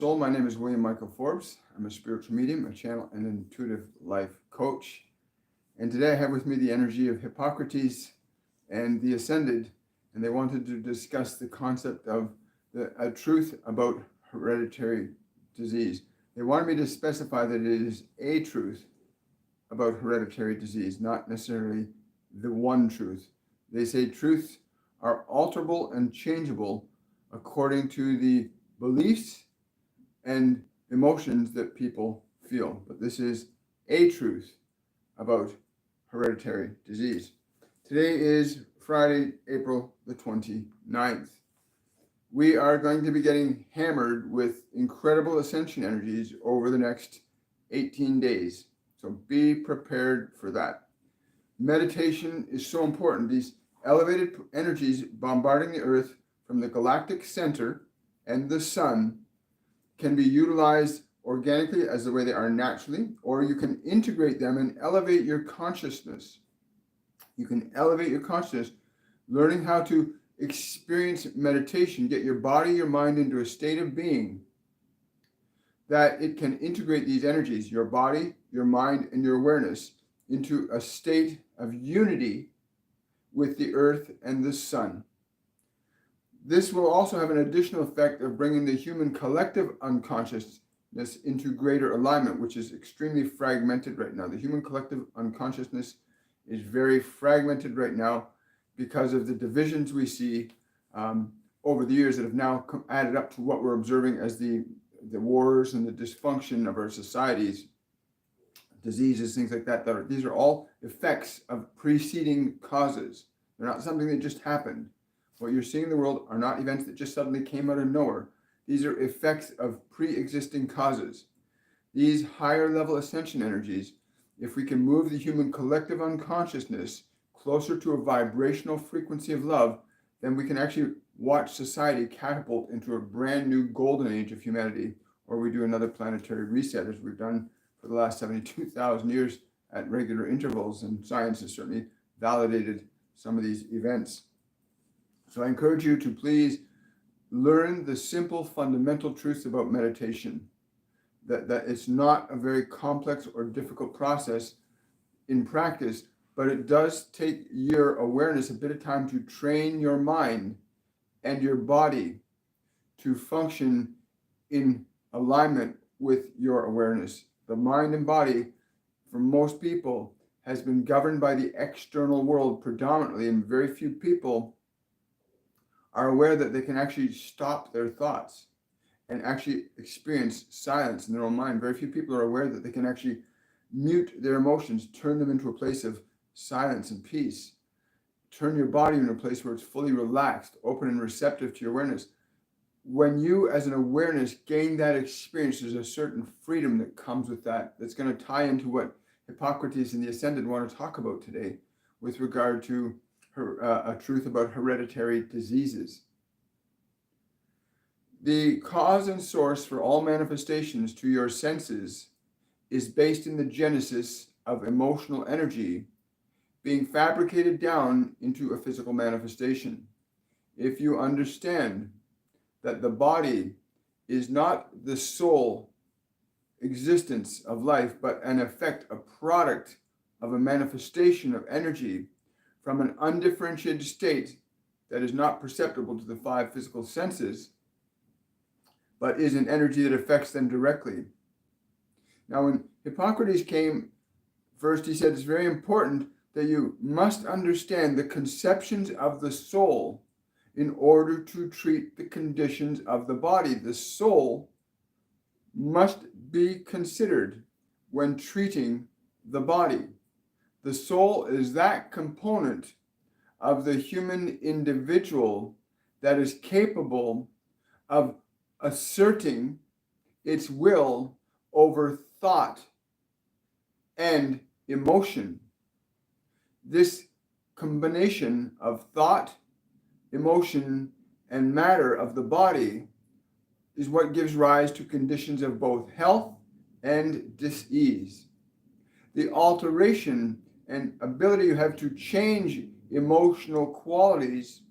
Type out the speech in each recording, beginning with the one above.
Soul. My name is William Michael Forbes. I'm a spiritual medium, a channel, and an intuitive life coach. And today I have with me the energy of Hippocrates and the Ascended, and they wanted to discuss the concept of a truth about hereditary disease. They wanted me to specify that it is a truth about hereditary disease, not necessarily the one truth. They say truths are alterable and changeable according to the beliefs and emotions that people feel. But this is a truth about hereditary disease. Today is Friday, April the 29th. We are going to be getting hammered with incredible ascension energies over the next 18 days. So be prepared for that. Meditation is so important. These elevated energies bombarding the earth from the galactic center and the sun can be utilized organically as the way they are naturally, or you can integrate them and elevate your consciousness. You can elevate your consciousness, learning how to experience meditation, get your body, your mind into a state of being that it can integrate these energies, your body, your mind, and your awareness, into a state of unity with the earth and the sun. This will also have an additional effect of bringing the human collective unconsciousness into greater alignment, which is extremely fragmented right now. The human collective unconsciousness is very fragmented right now because of the divisions we see over the years that have now added up to what we're observing as the wars and the dysfunction of our societies, diseases, things like that. These are all effects of preceding causes. They're not something that just happened. What you're seeing in the world are not events that just suddenly came out of nowhere. These are effects of pre-existing causes. These higher level ascension energies, if we can move the human collective unconsciousness closer to a vibrational frequency of love, then we can actually watch society catapult into a brand new golden age of humanity, or we do another planetary reset as we've done for the last 72,000 years at regular intervals, and science has certainly validated some of these events. So I encourage you to please learn the simple fundamental truths about meditation, that it's not a very complex or difficult process in practice, but it does take your awareness a bit of time to train your mind and your body to function in alignment with your awareness. The mind and body, for most people, has been governed by the external world predominantly, and very few people are aware that they can actually stop their thoughts and actually experience silence in their own mind. Very few people are aware that they can actually mute their emotions, turn them into a place of silence and peace. Turn your body into a place where it's fully relaxed, open and receptive to your awareness. When you, as an awareness, gain that experience, there's a certain freedom that comes with that, that's going to tie into what Hippocrates and the Ascended want to talk about today with regard to a truth about hereditary diseases. The cause and source for all manifestations to your senses is based in the genesis of emotional energy being fabricated down into a physical manifestation. If you understand that the body is not the sole existence of life, but an effect, a product of a manifestation of energy from an undifferentiated state that is not perceptible to the five physical senses, but is an energy that affects them directly. Now, when Hippocrates came first, he said it's very important that you must understand the conceptions of the soul in order to treat the conditions of the body. The soul must be considered when treating the body. The soul is that component of the human individual that is capable of asserting its will over thought and emotion. This combination of thought, emotion, and matter of the body is what gives rise to conditions of both health and dis-ease. The alteration and ability you have to change emotional qualities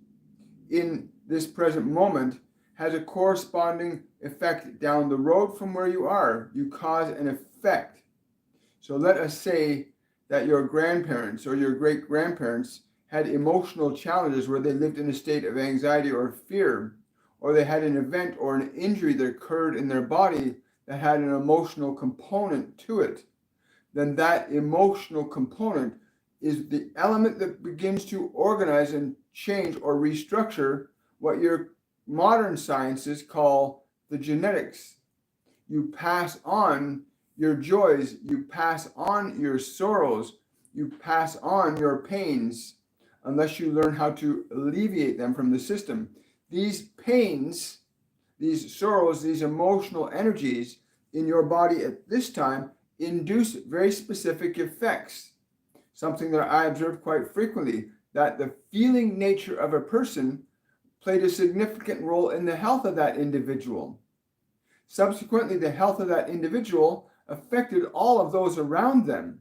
in this present moment has a corresponding effect down the road from where you are. You cause an effect. So let us say that your grandparents or your great-grandparents had emotional challenges where they lived in a state of anxiety or fear, or they had an event or an injury that occurred in their body that had an emotional component to it. Then that emotional component is the element that begins to organize and change or restructure what your modern sciences call the genetics. You pass on your joys, you pass on your sorrows, you pass on your pains, unless you learn how to alleviate them from the system. These pains, these sorrows, these emotional energies in your body at this time induce very specific effects. Something that I observe quite frequently, that the feeling nature of a person played a significant role in the health of that individual. Subsequently, the health of that individual affected all of those around them.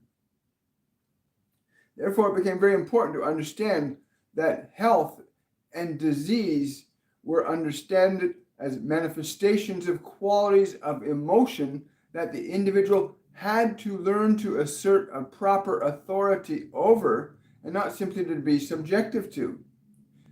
Therefore, it became very important to understand that health and disease were understood as manifestations of qualities of emotion that the individual had to learn to assert a proper authority over, and not simply to be subjective to.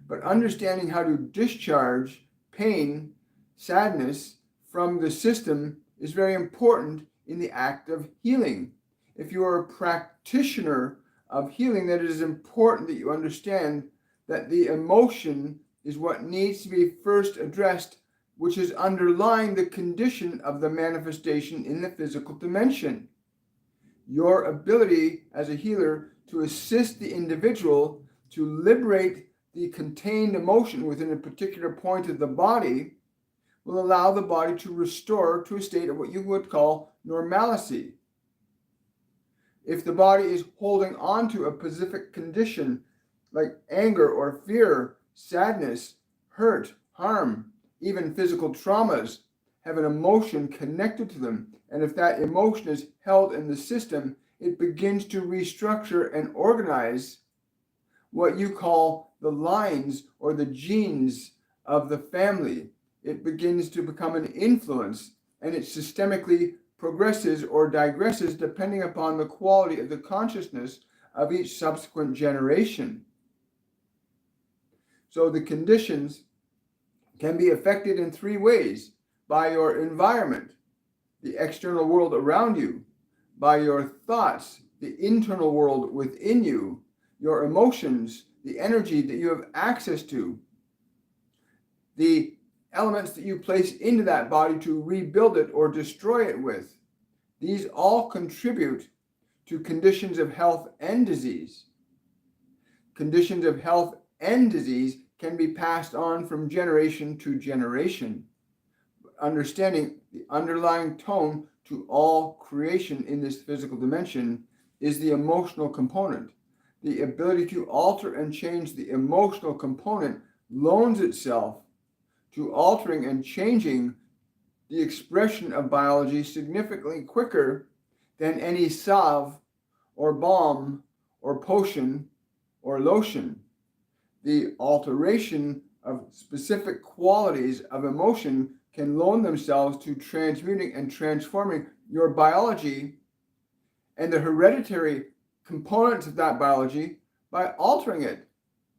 But understanding how to discharge pain, sadness from the system is very important in the act of healing. If you are a practitioner of healing, that it is important that you understand that the emotion is what needs to be first addressed, which is underlying the condition of the manifestation in the physical dimension. Your ability as a healer to assist the individual to liberate the contained emotion within a particular point of the body will allow the body to restore to a state of what you would call normalcy. If the body is holding on to a specific condition like anger or fear, sadness, hurt, harm, even physical traumas have an emotion connected to them, and if that emotion is held in the system, it begins to restructure and organize what you call the lines or the genes of the family. It begins to become an influence, and it systemically progresses or digresses depending upon the quality of the consciousness of each subsequent generation. So the conditions can be affected in three ways: by your environment, the external world around you; by your thoughts, the internal world within you; your emotions, the energy that you have access to; the elements that you place into that body to rebuild it or destroy it with. These all contribute to conditions of health and disease. Conditions of health and disease can be passed on from generation to generation. Understanding the underlying tone to all creation in this physical dimension is the emotional component. The ability to alter and change the emotional component loans itself to altering and changing the expression of biology significantly quicker than any salve or balm or potion or lotion. The alteration of specific qualities of emotion can loan themselves to transmuting and transforming your biology and the hereditary components of that biology by altering it.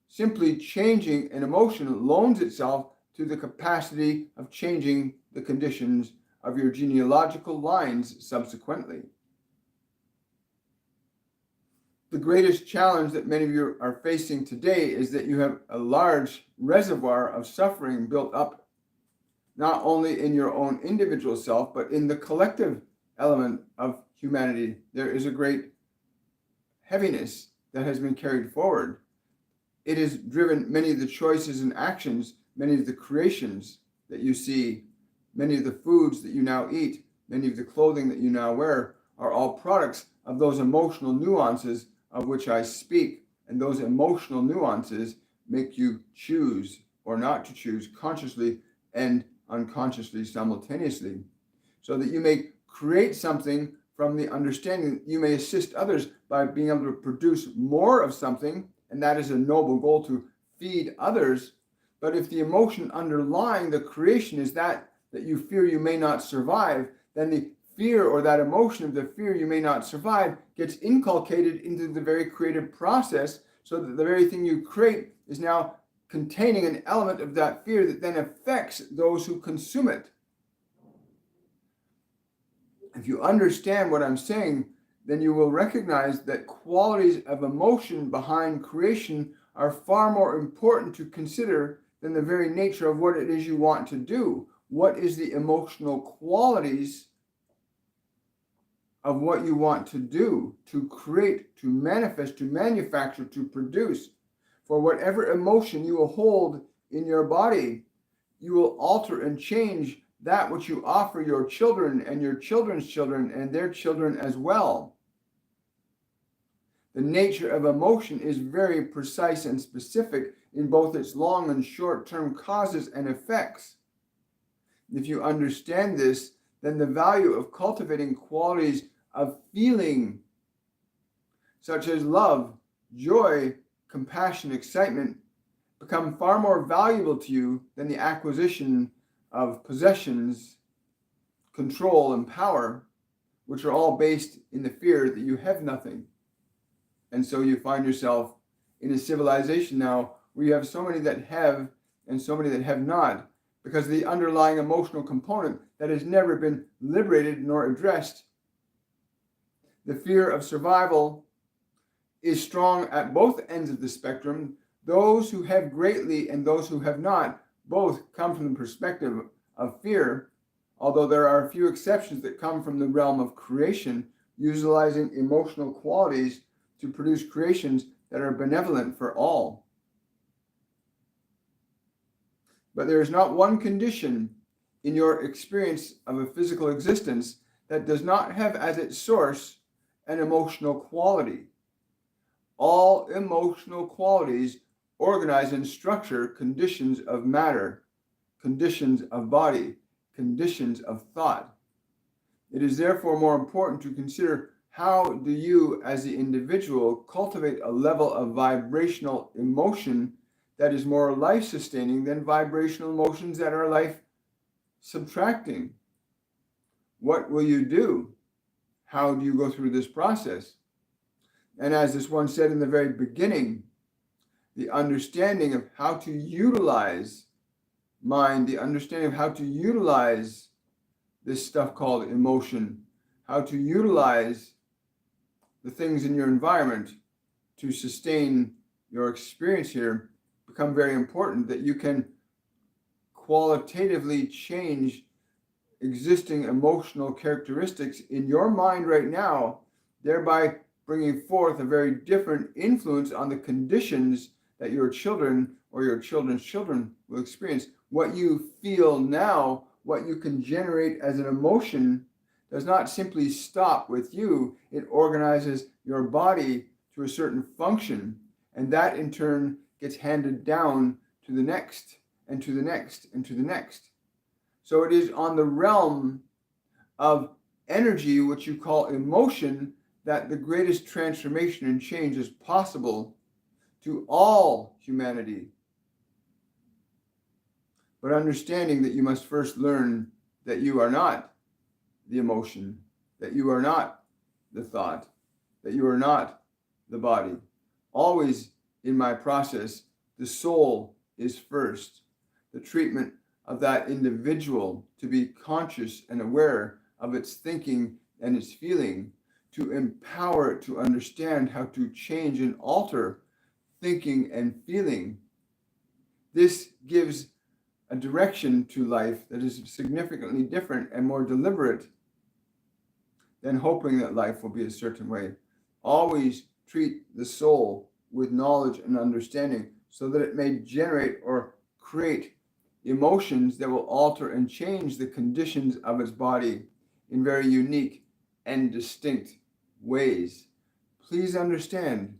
Simply changing an emotion loans itself to the capacity of changing the conditions of your genealogical lines subsequently. The greatest challenge that many of you are facing today is that you have a large reservoir of suffering built up, not only in your own individual self, but in the collective element of humanity. There is a great heaviness that has been carried forward. It has driven many of the choices and actions, many of the creations that you see, many of the foods that you now eat, many of the clothing that you now wear are all products of those emotional nuances of which I speak. And those emotional nuances make you choose or not to choose consciously and unconsciously simultaneously, so that you may create something from the understanding that you may assist others by being able to produce more of something, and that is a noble goal, to feed others. But if the emotion underlying the creation is that that you fear you may not survive, then the fear or that emotion of the fear you may not survive gets inculcated into the very creative process, so that the very thing you create is now containing an element of that fear that then affects those who consume it. If you understand what I'm saying, then you will recognize that qualities of emotion behind creation are far more important to consider than the very nature of what it is you want to do. What is the emotional qualities of what you want to do, to create, to manifest, to manufacture, to produce? For whatever emotion you will hold in your body, you will alter and change that which you offer your children and your children's children and their children as well. The nature of emotion is very precise and specific in both its long and short-term causes and effects. If you understand this, then the value of cultivating qualities of feeling, such as love, joy, compassion, excitement, become far more valuable to you than the acquisition of possessions, control, and power, which are all based in the fear that you have nothing. And so you find yourself in a civilization now where you have so many that have and so many that have not, because of the underlying emotional component that has never been liberated nor addressed. The fear of survival is strong at both ends of the spectrum. Those who have greatly and those who have not both come from the perspective of fear, although there are a few exceptions that come from the realm of creation, utilizing emotional qualities to produce creations that are benevolent for all. But there is not one condition in your experience of a physical existence that does not have as its source an emotional quality. All emotional qualities organize and structure conditions of matter, conditions of body, conditions of thought. It is therefore more important to consider how do you as the individual cultivate a level of vibrational emotion that is more life-sustaining than vibrational emotions that are life-subtracting. What will you do? How do you go through this process? And as this one said in the very beginning, the understanding of how to utilize mind, the understanding of how to utilize this stuff called emotion, how to utilize the things in your environment to sustain your experience here become very important, that you can qualitatively change existing emotional characteristics in your mind right now, thereby bringing forth a very different influence on the conditions that your children or your children's children will experience. What you feel now, what you can generate as an emotion, does not simply stop with you. It organizes your body to a certain function, and that in turn gets handed down to the next, and to the next, and to the next. So it is on the realm of energy, which you call emotion, that the greatest transformation and change is possible to all humanity. But understanding that you must first learn that you are not the emotion, that you are not the thought, that you are not the body. Always in my process, the soul is first. The treatment of that individual to be conscious and aware of its thinking and its feeling, to empower it to understand how to change and alter thinking and feeling. This gives a direction to life that is significantly different and more deliberate than hoping that life will be a certain way. Always treat the soul with knowledge and understanding so that it may generate or create emotions that will alter and change the conditions of its body in very unique and distinct ways. Please understand,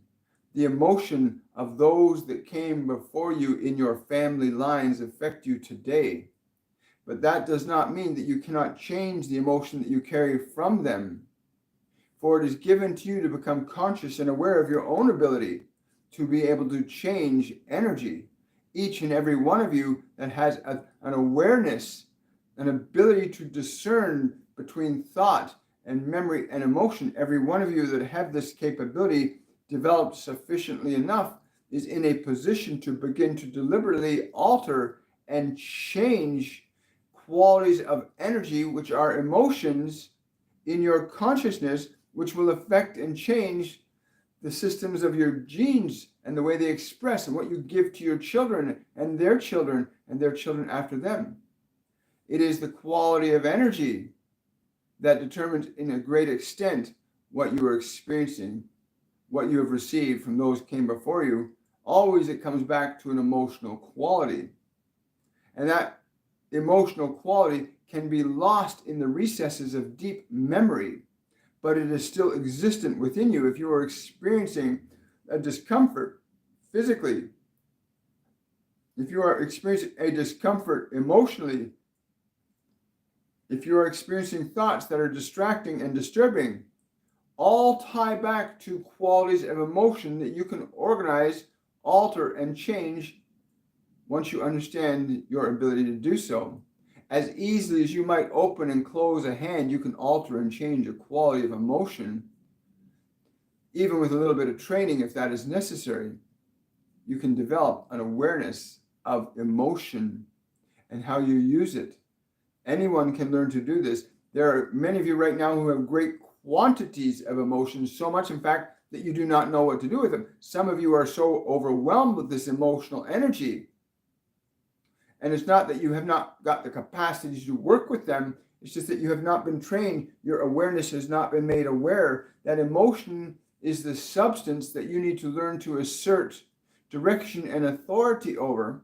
the emotion of those that came before you in your family lines affect you today. But that does not mean that you cannot change the emotion that you carry from them. For it is given to you to become conscious and aware of your own ability to be able to change energy. Each and every one of you that has an awareness an ability to discern between thought and memory and emotion. Every one of you that have this capability developed sufficiently enough is in a position to begin to deliberately alter and change qualities of energy, which are emotions in your consciousness, which will affect and change the systems of your genes and the way they express and what you give to your children and their children after them. It is the quality of energy that determines in a great extent what you are experiencing, what you have received from those who came before you. Always it comes back to an emotional quality. And that emotional quality can be lost in the recesses of deep memory, but it is still existent within you. If you are experiencing a discomfort physically, if you are experiencing a discomfort emotionally, if you are experiencing thoughts that are distracting and disturbing, all tie back to qualities of emotion that you can organize, alter, and change once you understand your ability to do so. As easily as you might open and close a hand, you can alter and change a quality of emotion. Even with a little bit of training, if that is necessary, you can develop an awareness of emotion and how you use it. Anyone can learn to do this. There are many of you right now who have great quantities of emotions, so much, in fact, that you do not know what to do with them. Some of you are so overwhelmed with this emotional energy. And it's not that you have not got the capacity to work with them. It's just that you have not been trained. Your awareness has not been made aware that emotion is the substance that you need to learn to assert direction and authority over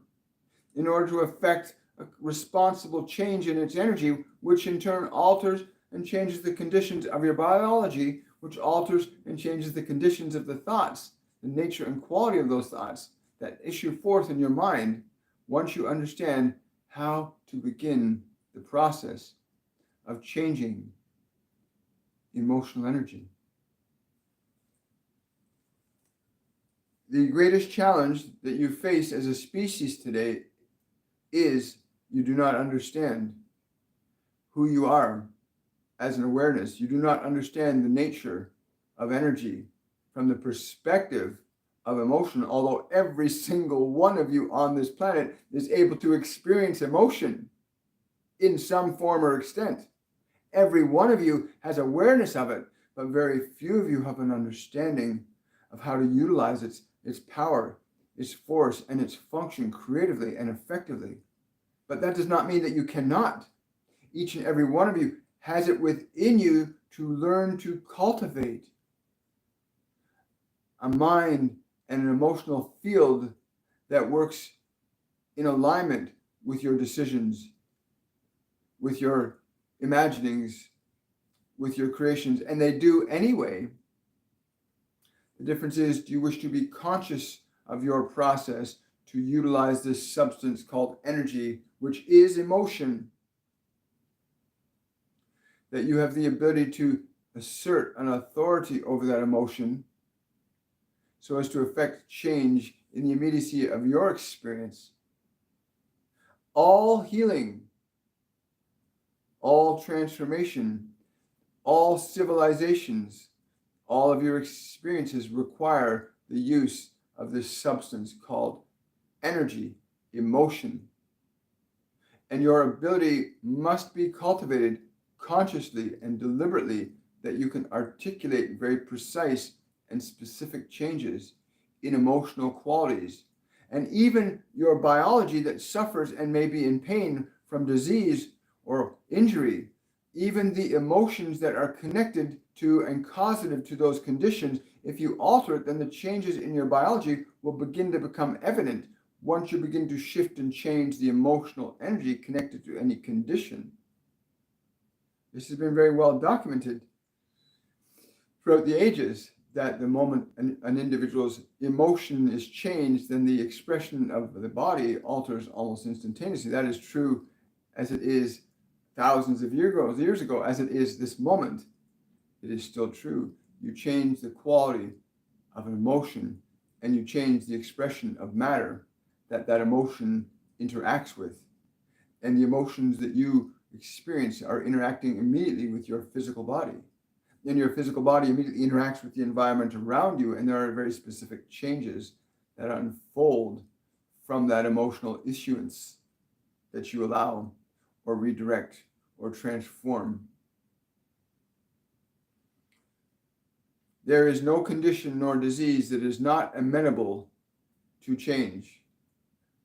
in order to affect a responsible change in its energy, which in turn alters and changes the conditions of your biology, which alters and changes the conditions of the thoughts, the nature and quality of those thoughts that issue forth in your mind once you understand how to begin the process of changing emotional energy. The greatest challenge that you face as a species today is you do not understand who you are as an awareness. You do not understand the nature of energy from the perspective of emotion, although every single one of you on this planet is able to experience emotion in some form or extent. Every one of you has awareness of it, but very few of you have an understanding of how to utilize its power, its force, and its function creatively and effectively. But that does not mean that you cannot. Each and every one of you has it within you to learn to cultivate a mind and an emotional field that works in alignment with your decisions, with your imaginings, with your creations, and they do anyway. The difference is, do you wish to be conscious of your process to utilize this substance called energy, which is emotion, that you have the ability to assert an authority over that emotion so as to affect change in the immediacy of your experience. All healing, all transformation, all civilizations, all of your experiences require the use of this substance called energy, emotion. And your ability must be cultivated consciously and deliberately, that you can articulate very precise and specific changes in emotional qualities. And even your biology that suffers and may be in pain from disease or injury, even the emotions that are connected to and causative to those conditions, if you alter it, then the changes in your biology will begin to become evident once you begin to shift and change the emotional energy connected to any condition. This has been very well documented throughout the ages, that the moment an individual's emotion is changed, then the expression of the body alters almost instantaneously. That is true as it is thousands of years ago, as it is this moment. It is still true. You change the quality of an emotion and you change the expression of matter that emotion interacts with. And the emotions that you experience are interacting immediately with your physical body. Then your physical body immediately interacts with the environment around you, and there are very specific changes that unfold from that emotional issuance that you allow or redirect or transform. There is no condition nor disease that is not amenable to change.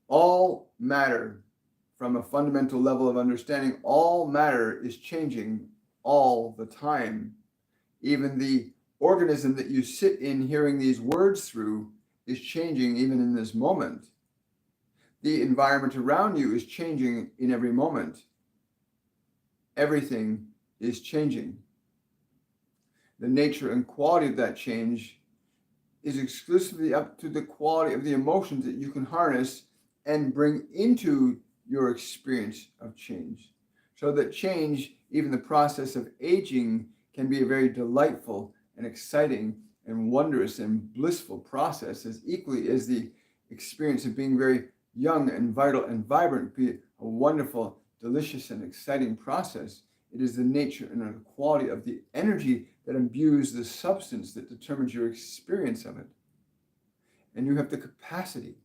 All matter, from a fundamental level of understanding, all matter is changing all the time. Even the organism that you sit in hearing these words through is changing even in this moment. The environment around you is changing in every moment. Everything is changing. The nature and quality of that change is exclusively up to the quality of the emotions that you can harness and bring into your experience of change. So that change, even the process of aging, can be a very delightful and exciting and wondrous and blissful process, as equally as the experience of being very young and vital and vibrant be a wonderful, delicious, and exciting process. It is the nature and the quality of the energy that imbues the substance that determines your experience of it. And you have the capacity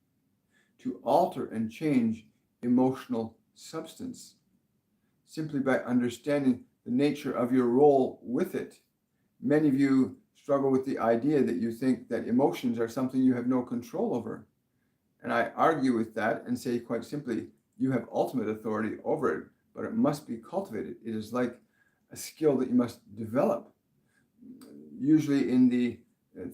to alter and change emotional substance simply by understanding the nature of your role with it. Many of you struggle with the idea that you think that emotions are something you have no control over. And I argue with that and say quite simply, you have ultimate authority over it, but it must be cultivated. It is like a skill that you must develop. Usually in the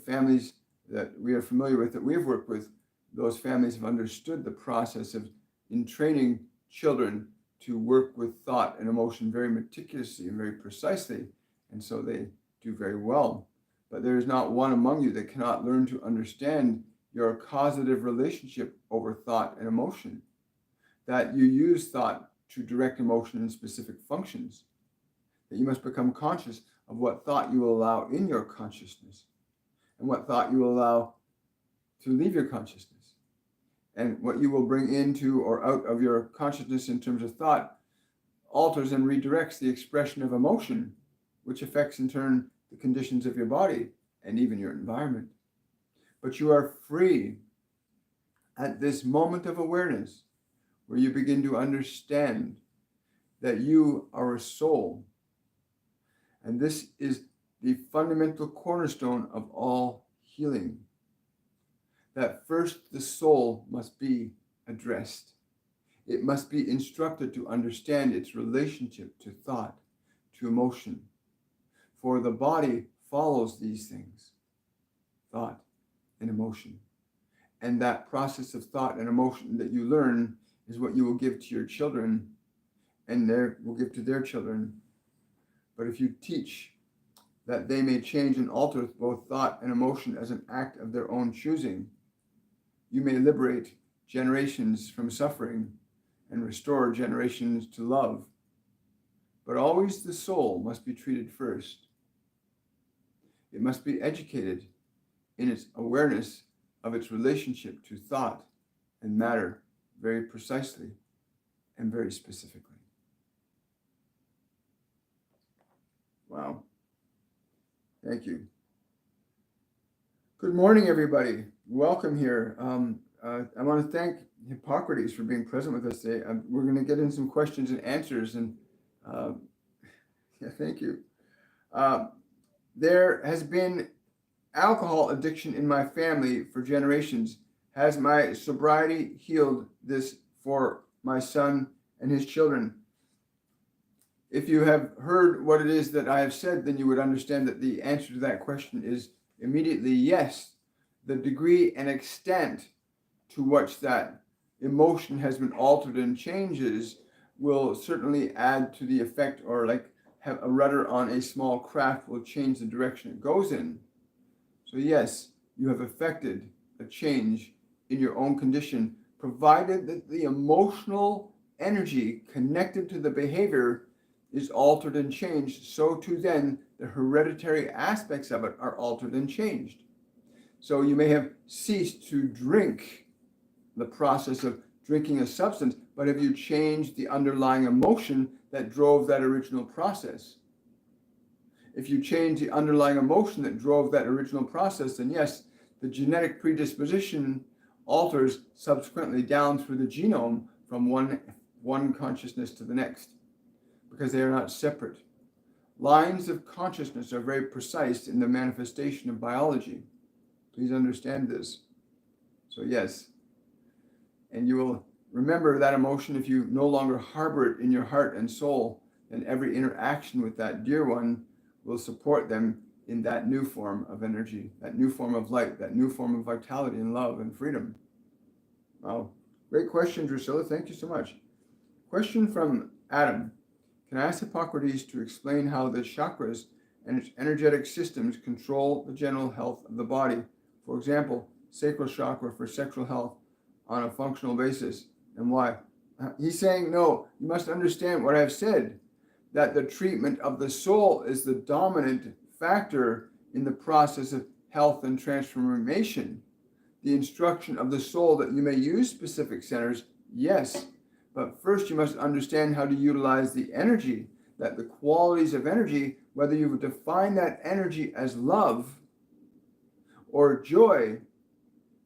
families that we are familiar with, that we've worked with, those families have understood the process of in training children to work with thought and emotion very meticulously and very precisely, and so they do very well. But there is not one among you that cannot learn to understand your causative relationship over thought and emotion, that you use thought to direct emotion in specific functions, that you must become conscious of what thought you will allow in your consciousness and what thought you will allow to leave your consciousness. And what you will bring into or out of your consciousness in terms of thought alters and redirects the expression of emotion, which affects in turn the conditions of your body and even your environment. But you are free at this moment of awareness where you begin to understand that you are a soul. And this is the fundamental cornerstone of all healing. That first the soul must be addressed. It must be instructed to understand its relationship to thought, to emotion. For the body follows these things, thought and emotion. And that process of thought and emotion that you learn is what you will give to your children and will give to their children. But if you teach that they may change and alter both thought and emotion as an act of their own choosing, you may liberate generations from suffering and restore generations to love. But always the soul must be treated first. It must be educated in its awareness of its relationship to thought and matter very precisely and very specifically. Wow. Thank you. Good morning, everybody. Welcome here. I want to thank Hippocrates for being present with us today. We're going to get in some questions and answers, and yeah, thank you. There has been alcohol addiction in my family for generations. Has my sobriety healed this for my son and his children? If you have heard what it is that I have said, then you would understand that the answer to that question is immediately yes. The degree and extent to which that emotion has been altered and changes will certainly add to the effect, or like have a rudder on a small craft will change the direction it goes in. So yes, you have affected a change in your own condition, provided that the emotional energy connected to the behavior is altered and changed. So too then the hereditary aspects of it are altered and changed. So you may have ceased to drink, the process of drinking a substance, but have you changed the underlying emotion that drove that original process. If you change the underlying emotion that drove that original process, then yes, the genetic predisposition alters subsequently down through the genome from one consciousness to the next, because they are not separate. Lines of consciousness are very precise in the manifestation of biology. Please understand this. So yes, and you will remember that emotion if you no longer harbor it in your heart and soul, then every interaction with that dear one will support them in that new form of energy, that new form of light, that new form of vitality and love and freedom. Wow. Great question, Drusilla. Thank you so much. Question from Adam. Can I ask Hippocrates to explain how the chakras and its energetic systems control the general health of the body? For example, sacral chakra for sexual health on a functional basis, and why? He's saying, no, you must understand what I've said, that the treatment of the soul is the dominant factor in the process of health and transformation. The instruction of the soul that you may use specific centers, yes, but first you must understand how to utilize the energy, that the qualities of energy, whether you define that energy as love or joy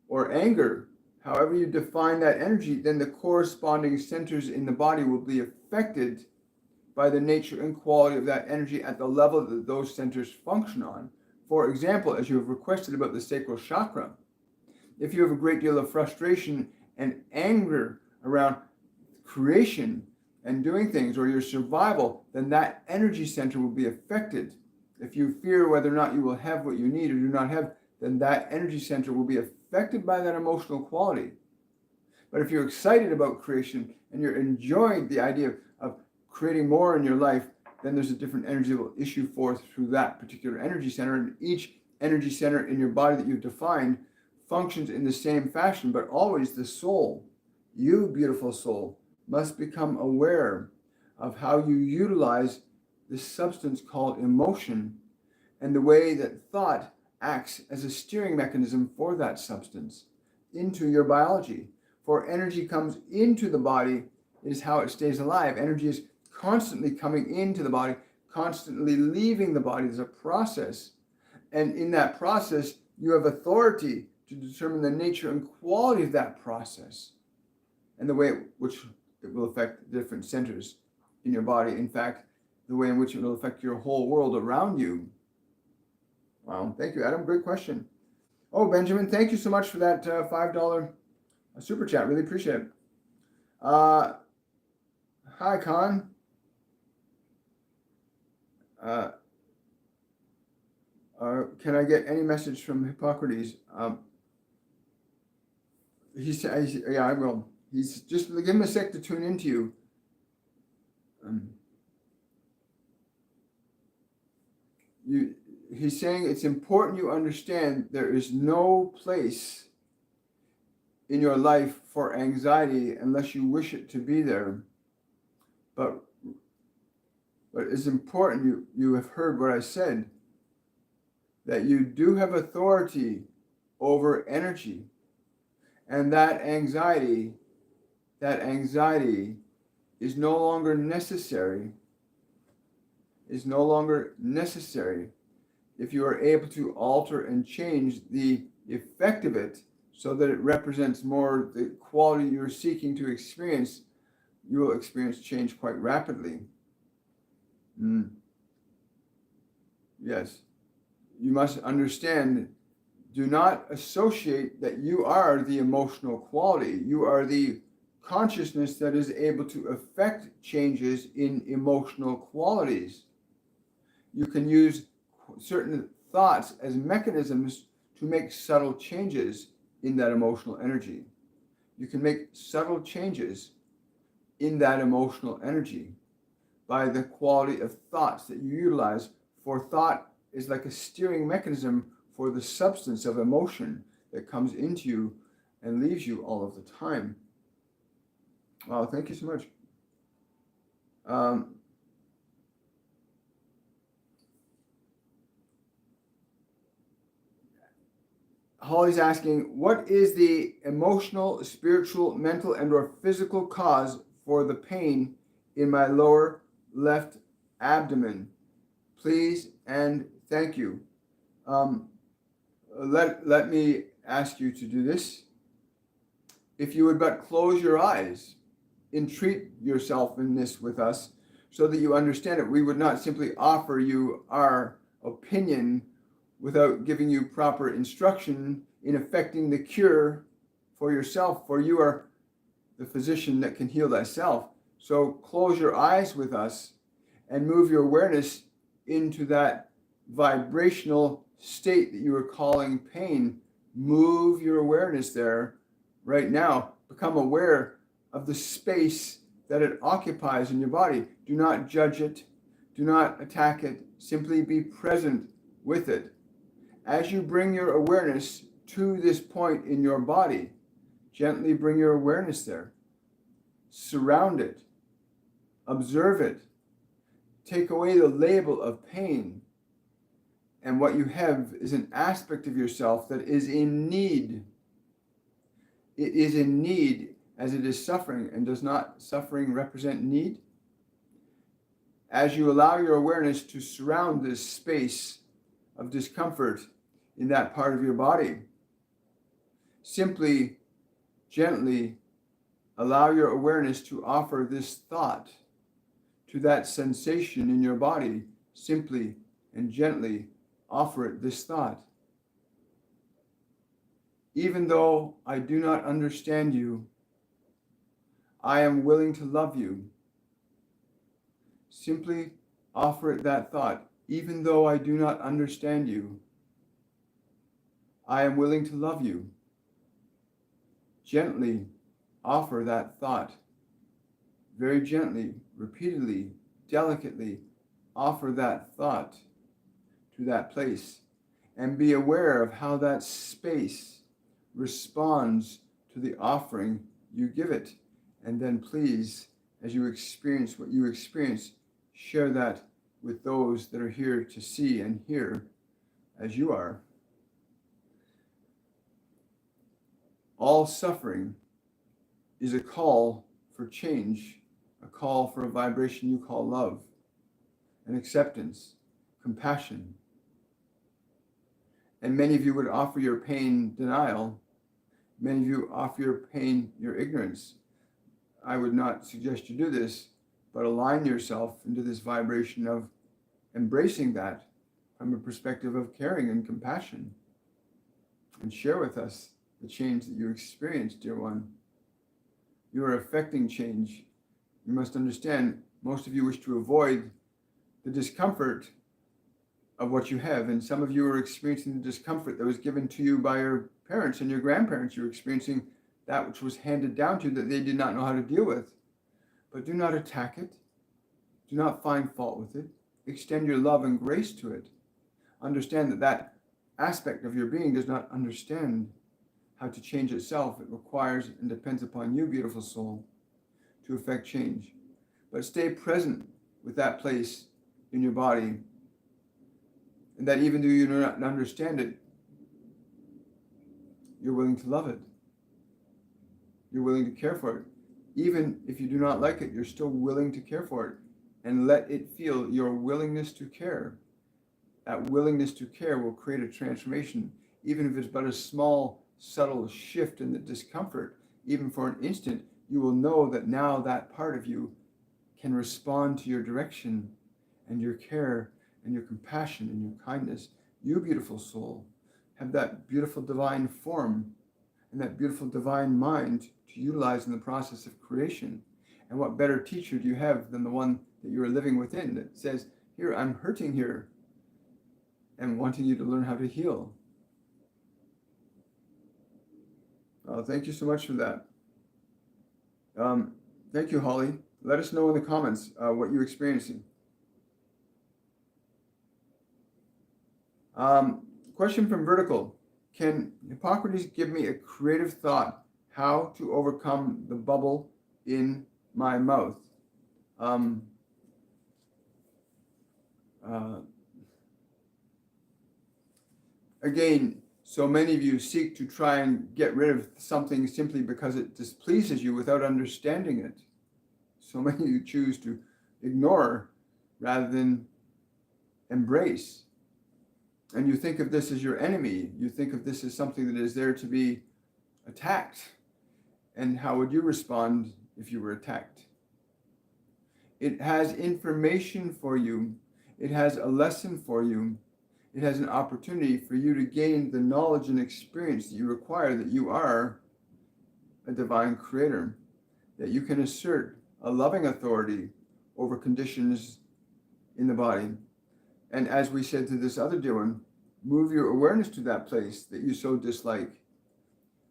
or anger, however you define that energy, then the corresponding centers in the body will be affected by the nature and quality of that energy at the level that those centers function on. For example, as you have requested about the sacral chakra, if you have a great deal of frustration and anger around creation and doing things, or your survival, then that energy center will be affected. If you fear whether or not you will have what you need or do not have, then that energy center will be affected by that emotional quality. But if you're excited about creation and you're enjoying the idea of creating more in your life, then there's a different energy that will issue forth through that particular energy center. And each energy center in your body that you've defined functions in the same fashion, but always the soul, you beautiful soul, must become aware of how you utilize this substance called emotion and the way that thought acts as a steering mechanism for that substance into your biology. For energy comes into the body, it is how it stays alive. Energy is constantly coming into the body, constantly leaving the body. There's a process. And in that process, you have authority to determine the nature and quality of that process and the way which it will affect different centers in your body. In fact, the way in which it will affect your whole world around you. Wow. Thank you, Adam. Great question. Oh, Benjamin, thank you so much for that $5 super chat. Really appreciate it. Hi, Con. Can I get any message from Hippocrates? He says, yeah, I will. He's just give him a sec to tune into you. He's saying it's important you understand there is no place in your life for anxiety unless you wish it to be there. But it's important you have heard what I said, that you do have authority over energy, and that anxiety is no longer necessary. Is no longer necessary if you are able to alter and change the effect of it so that it represents more the quality you're seeking to experience. You will experience change quite rapidly. Yes. You must understand, do not associate that you are the emotional quality. You are the consciousness that is able to affect changes in emotional qualities. You can use certain thoughts as mechanisms to make subtle changes in that emotional energy. You can make subtle changes in that emotional energy by the quality of thoughts that you utilize. For thought is like a steering mechanism for the substance of emotion that comes into you and leaves you all of the time. Wow, thank you so much. Holly's asking, what is the emotional, spiritual, mental, and or physical cause for the pain in my lower left abdomen. Please and thank you. Let me ask you to do this. If you would but close your eyes, entreat yourself in this with us so that you understand it. We would not simply offer you our opinion without giving you proper instruction in effecting the cure for yourself, for you are the physician that can heal thyself. So close your eyes with us and move your awareness into that vibrational state that you are calling pain. Move your awareness there right now. Become aware of the space that it occupies in your body. Do not judge it. Do not attack it. Simply be present with it. As you bring your awareness to this point in your body, gently bring your awareness there. Surround it. Observe it. Take away the label of pain. And what you have is an aspect of yourself that is in need. It is in need as it is suffering. And does not suffering represent need? As you allow your awareness to surround this space of discomfort in that part of your body, simply, gently allow your awareness to offer this thought to that sensation in your body. Simply and gently offer it this thought. Even though I do not understand you, I am willing to love you. Simply offer it that thought. Even though I do not understand you, I am willing to love you. Gently offer that thought. Very gently, repeatedly, delicately offer that thought to that place and be aware of how that space responds to the offering you give it. And then please, as you experience what you experience, share that with those that are here to see and hear as you are. All suffering is a call for change, a call for a vibration you call love, and acceptance, compassion. And many of you would offer your pain denial. Many of you offer your pain your ignorance. I would not suggest you do this, but align yourself into this vibration of embracing that from a perspective of caring and compassion. And share with us the change that you experience, dear one. You are affecting change. You must understand, most of you wish to avoid the discomfort of what you have, and some of you are experiencing the discomfort that was given to you by your parents and your grandparents. You're experiencing that which was handed down to you that they did not know how to deal with. But do not attack it. Do not find fault with it. Extend your love and grace to it. Understand that that aspect of your being does not understand how to change itself. It requires and depends upon you, beautiful soul, to effect change. But stay present with that place in your body, and that even though you do not understand it, you're willing to love it. You're willing to care for it. Even if you do not like it, you're still willing to care for it. And let it feel your willingness to care. That willingness to care will create a transformation, even if it's but a small, subtle shift in the discomfort. Even for an instant, you will know that now that part of you can respond to your direction and your care and your compassion and your kindness. You, beautiful soul, have that beautiful divine form and that beautiful divine mind to utilize in the process of creation. And what better teacher do you have than the one that you are living within that says, here, I'm hurting here and wanting you to learn how to heal. Thank you so much for that. Thank you, Holly. Let us know in the comments what you're experiencing. Question from Vertical. Can Hippocrates give me a creative thought how to overcome the bubble in my mouth? Again, so many of you seek to try and get rid of something simply because it displeases you without understanding it. So many of you choose to ignore rather than embrace. And you think of this as your enemy. You think of this as something that is there to be attacked. And how would you respond if you were attacked? It has information for you. It has a lesson for you. It has an opportunity for you to gain the knowledge and experience that you require, that you are a divine creator, that you can assert a loving authority over conditions in the body. And as we said to this other dear one, move your awareness to that place that you so dislike.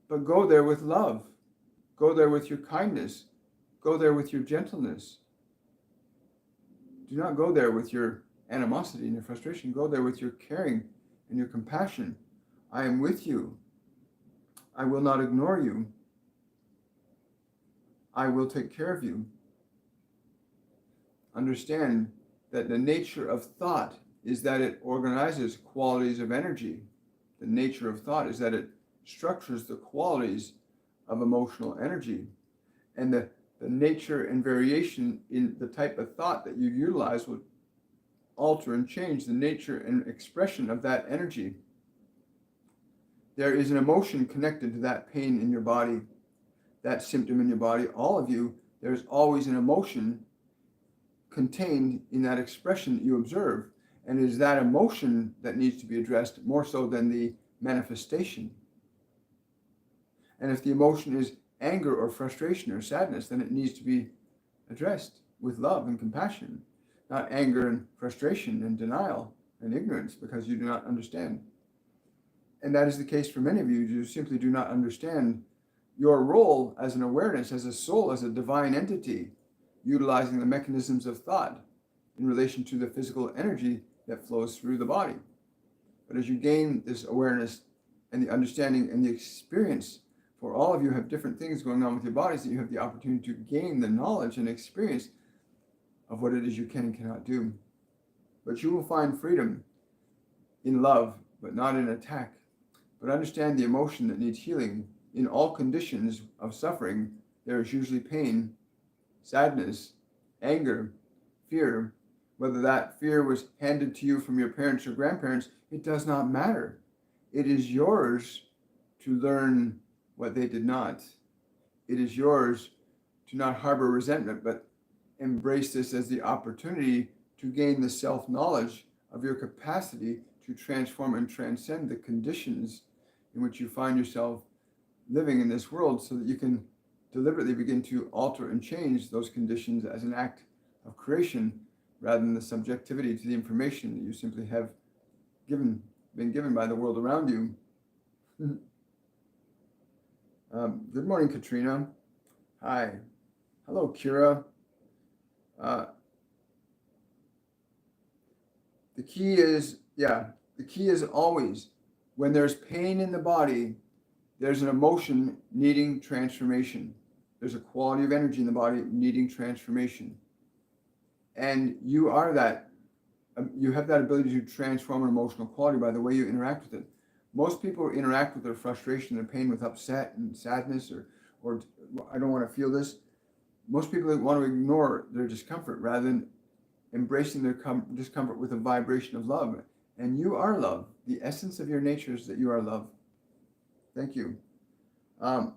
But go there with love. Go there with your kindness. Go there with your gentleness. Do not go there with your animosity and your frustration. Go there with your caring and your compassion. I am with you. I will not ignore you. I will take care of you. Understand that the nature of thought is that it organizes qualities of energy. The nature of thought is that it structures the qualities of emotional energy. And the nature and variation in the type of thought that you utilize will alter and change the nature and expression of that energy. There is an emotion connected to that pain in your body, that symptom in your body. All of you, there's always an emotion contained in that expression that you observe. And it is that emotion that needs to be addressed more so than the manifestation. And if the emotion is anger or frustration or sadness, then it needs to be addressed with love and compassion, not anger and frustration and denial and ignorance because you do not understand. And that is the case for many of you. You simply do not understand your role as an awareness, as a soul, as a divine entity, utilizing the mechanisms of thought in relation to the physical energy that flows through the body. But as you gain this awareness and the understanding and the experience, for all of you have different things going on with your bodies, that you have the opportunity to gain the knowledge and experience of what it is you can and cannot do. But you will find freedom in love, but not in attack. But understand the emotion that needs healing. In all conditions of suffering, there is usually pain, sadness, anger, fear. Whether that fear was handed to you from your parents or grandparents, it does not matter. It is yours to learn what they did not. It is yours to not harbor resentment, but embrace this as the opportunity to gain the self-knowledge of your capacity to transform and transcend the conditions in which you find yourself living in this world, so that you can deliberately begin to alter and change those conditions as an act of creation, rather than the subjectivity to the information that you simply have been given by the world around you. Good morning, Katrina. Hi. Hello, Kira. The key is always, when there's pain in the body, there's an emotion needing transformation. There's a quality of energy in the body needing transformation. And you are that. You have that ability to transform an emotional quality by the way you interact with it. Most people interact with their frustration and pain with upset and sadness, or I don't want to feel this. Most people want to ignore their discomfort rather than embracing their discomfort with a vibration of love. And you are love. The essence of your nature is that you are love. Thank you. A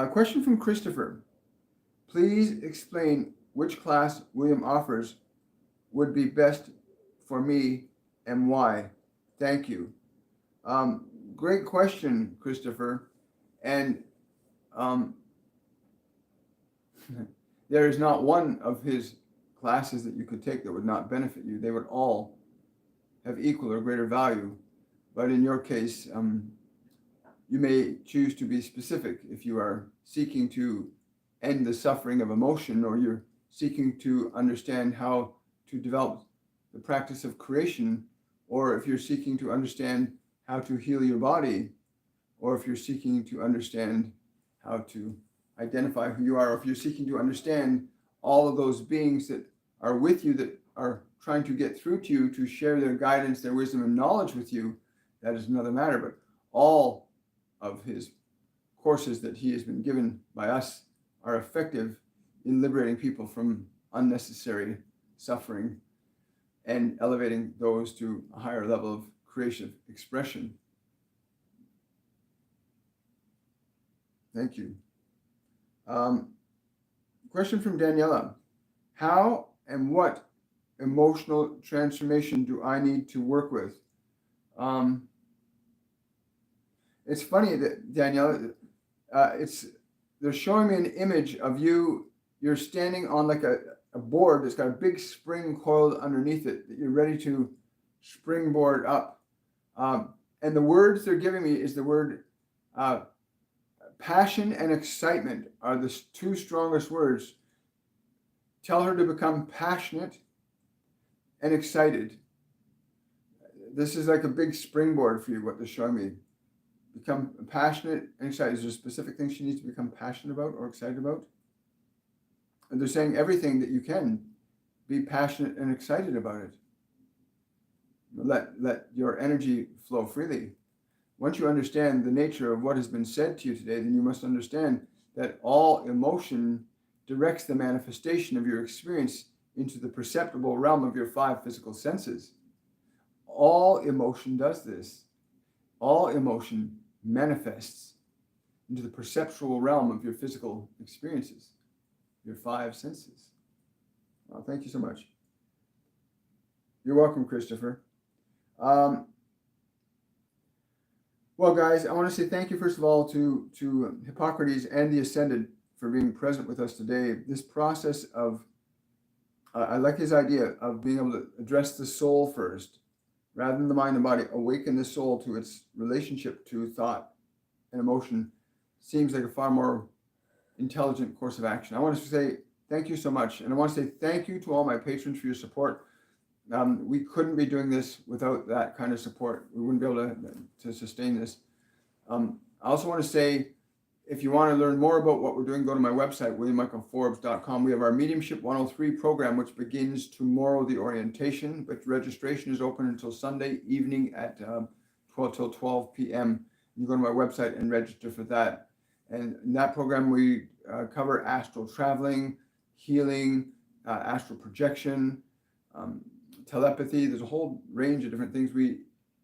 question from Christopher. Please explain which class William offers would be best for me and why. Thank you. Great question, Christopher. And there is not one of his classes that you could take that would not benefit you. They would all have equal or greater value. But in your case, you may choose to be specific if you are seeking to end the suffering of emotion, or you're seeking to understand how to develop the practice of creation, or if you're seeking to understand how to heal your body, or if you're seeking to understand how to identify who you are, or if you're seeking to understand all of those beings that are with you, that are trying to get through to you to share their guidance, their wisdom and knowledge with you, that is another matter. But all of his courses that he has been given by us are effective in liberating people from unnecessary suffering and elevating those to a higher level of creative expression. Thank you. Question from Daniela. How and what emotional transformation do I need to work with? It's funny that Daniela, they're showing me an image of you're standing on like a board that's got a big spring coiled underneath it that you're ready to springboard up. And the words they're giving me is the word passion and excitement are the two strongest words. Tell her to become passionate and excited. This is like a big springboard for you, what they're showing me. Become passionate and excited. Is there specific things she needs to become passionate about or excited about? And they're saying everything that you can, be passionate and excited about it. Let your energy flow freely. Once you understand the nature of what has been said to you today, then you must understand that all emotion directs the manifestation of your experience into the perceptible realm of your 5 physical senses. All emotion does this. All emotion manifests into the perceptual realm of your physical experiences, your 5 senses. Well, thank you so much. You're welcome, Christopher. Well, guys, I want to say thank you, first of all, to Hippocrates and the Ascended for being present with us today. This process of, I like his idea of being able to address the soul first, rather than the mind and body, awaken the soul to its relationship to thought and emotion, seems like a far more intelligent course of action. I want to say thank you so much. And I want to say thank you to all my patrons for your support. We couldn't be doing this without that kind of support. We wouldn't be able to sustain this. I also want to say, if you want to learn more about what we're doing, go to my website, williammichaelforbes.com. We have our Mediumship 103 program, which begins tomorrow, the orientation, but registration is open until Sunday evening at 12 p.m. You go to my website and register for that. And in that program, we cover astral traveling, healing, astral projection, telepathy. There's a whole range of different things we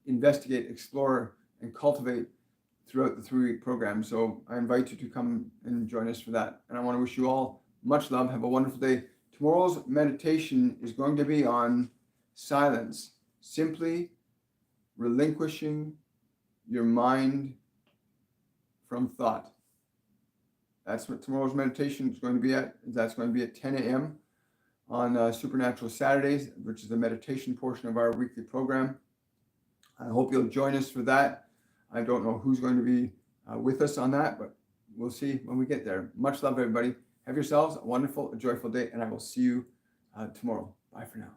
investigate, explore, and cultivate throughout the 3-week program. So I invite you to come and join us for that. And I want to wish you all much love. Have a wonderful day. Tomorrow's meditation is going to be on silence, simply relinquishing your mind from thought. That's what tomorrow's meditation is going to be at. That's going to be at 10 a.m. on Supernatural Saturdays, which is the meditation portion of our weekly program. I hope you'll join us for that. I don't know who's going to be with us on that, but we'll see when we get there. Much love, everybody. Have yourselves a wonderful, a joyful day, and I will see you tomorrow. Bye for now.